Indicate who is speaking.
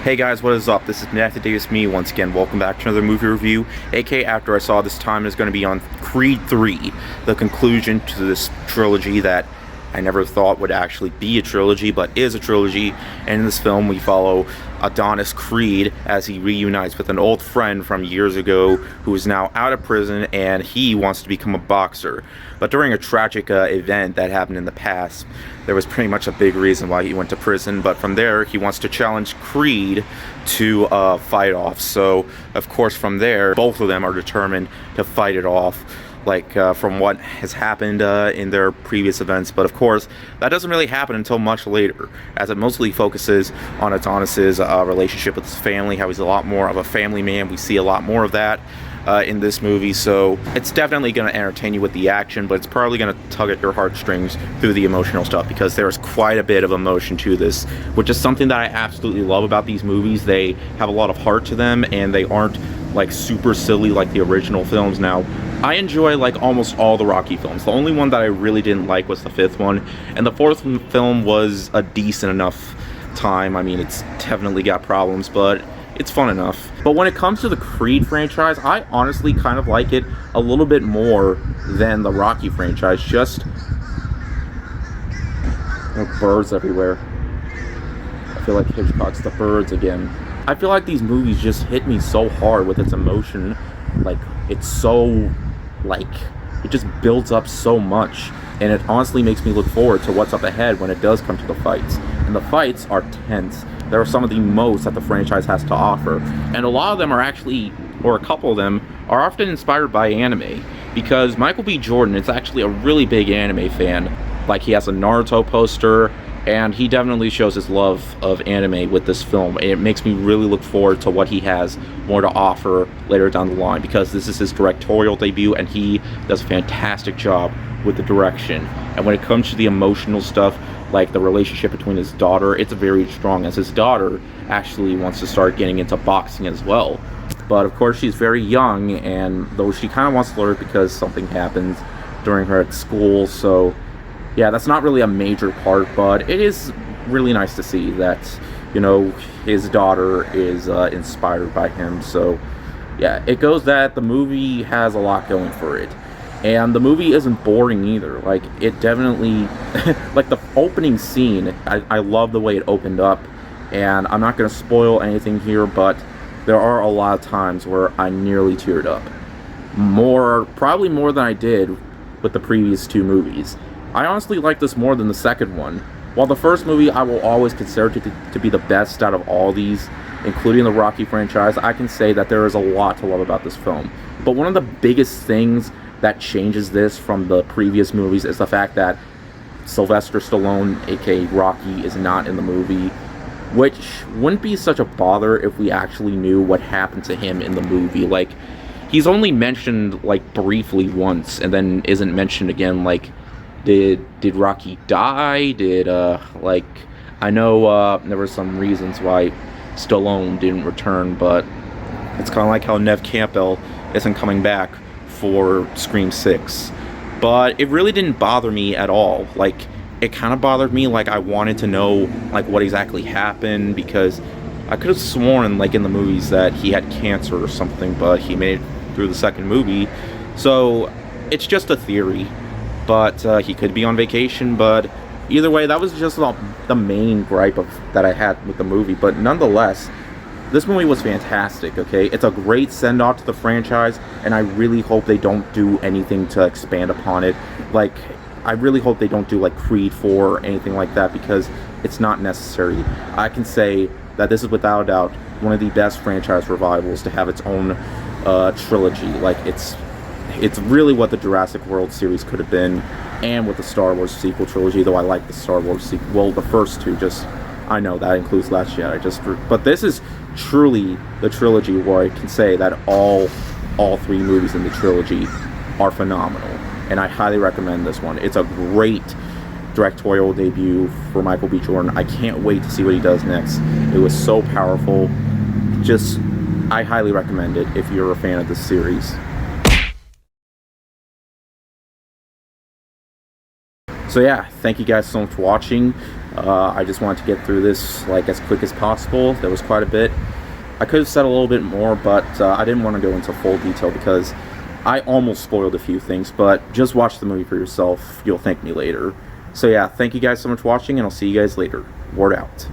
Speaker 1: Hey guys, what is up? This is Nathan Davis, me once again. Welcome back to another movie review, aka after I saw this time is going to be on Creed 3, the conclusion to this trilogy that I never thought would actually be a trilogy, but is a trilogy. And in this film, we follow Adonis Creed as he reunites with an old friend from years ago who is now out of prison, and he wants to become a boxer. But during a tragic event that happened in the past, there was pretty much a big reason why he went to prison. But from there, he wants to challenge Creed to fight off. So, of course, from there, both of them are determined to fight it off, from what has happened in their previous events. But of course, that doesn't really happen until much later, as it mostly focuses on Adonis's relationship with his family, how he's a lot more of a family man. We see a lot more of that in this movie, so it's definitely going to entertain you with the action, but it's probably going to tug at your heartstrings through the emotional stuff, because there's quite a bit of emotion to this, which is something that I absolutely love about these movies. They have a lot of heart to them, and they aren't like super silly like the original films. Now, I enjoy like almost all the Rocky films. The only one that I really didn't like was the fifth one, and the fourth film was a decent enough time. I mean, it's definitely got problems, but it's fun enough. But when it comes to the Creed franchise, I honestly kind of like it a little bit more than the Rocky franchise. Just birds everywhere. I feel like Hitchcock's The Birds again. I feel like these movies just hit me so hard with its emotion. Like, it's so, it just builds up so much, and it honestly makes me look forward to what's up ahead when it does come to the fights. And the fights are tense. There are some of the most that the franchise has to offer, and a lot of them are actually, or a couple of them, are often inspired by anime, because Michael B. Jordan is actually a really big anime fan. Like, he has a Naruto poster, and he definitely shows his love of anime with this film, and it makes me really look forward to what he has more to offer later down the line, because this is his directorial debut, and he does a fantastic job with the direction. And when it comes to the emotional stuff, like the relationship between his daughter, it's very strong, as his daughter actually wants to start getting into boxing as well. But of course, she's very young, and though she kind of wants to learn because something happens during her at school, so yeah, that's not really a major part, but it is really nice to see that, you know, his daughter is inspired by him. So yeah, it goes that the movie has a lot going for it. And the movie isn't boring either. Like, it definitely, like the opening scene, I love the way it opened up. And I'm not going to spoil anything here, but there are a lot of times where I nearly teared up. Probably more than I did with the previous two movies. I honestly like this more than the second one. While the first movie I will always consider to be the best out of all these, including the Rocky franchise, I can say that there is a lot to love about this film. But one of the biggest things that changes this from the previous movies is the fact that Sylvester Stallone, aka Rocky, is not in the movie, which wouldn't be such a bother if we actually knew what happened to him in the movie. Like, he's only mentioned like briefly once, and then isn't mentioned again. Like, did Rocky die? I know there were some reasons why Stallone didn't return, but it's kind of like how Neve Campbell isn't coming back for Scream 6. But it really didn't bother me at all. Like, it kind of bothered me, like, I wanted to know, like, what exactly happened, because I could have sworn, like, in the movies that he had cancer or something, but he made it through the second movie. So it's just a theory. But he could be on vacation. But either way, that was just the main gripe that I had with the movie. But nonetheless, this movie was fantastic, okay? It's a great send-off to the franchise, and I really hope they don't do anything to expand upon it. Like, I really hope they don't do, like, Creed 4 or anything like that, because it's not necessary. I can say that this is, without a doubt, one of the best franchise revivals to have its own trilogy. Like, it's really what the Jurassic World series could have been, and with the Star Wars sequel trilogy, though I like the Star Wars sequel. Well, the first two, I know that includes Last Jedi, but this is truly the trilogy where I can say that all three movies in the trilogy are phenomenal, and I highly recommend this one. It's a great directorial debut for Michael B. Jordan. I can't wait to see what he does next. It was so powerful. I highly recommend it if you're a fan of this series. So yeah, thank you guys so much for watching. I just wanted to get through this like as quick as possible. There was quite a bit. I could have said a little bit more, but I didn't want to go into full detail because I almost spoiled a few things. But just watch the movie for yourself. You'll thank me later. So yeah, thank you guys so much for watching, and I'll see you guys later. Word out.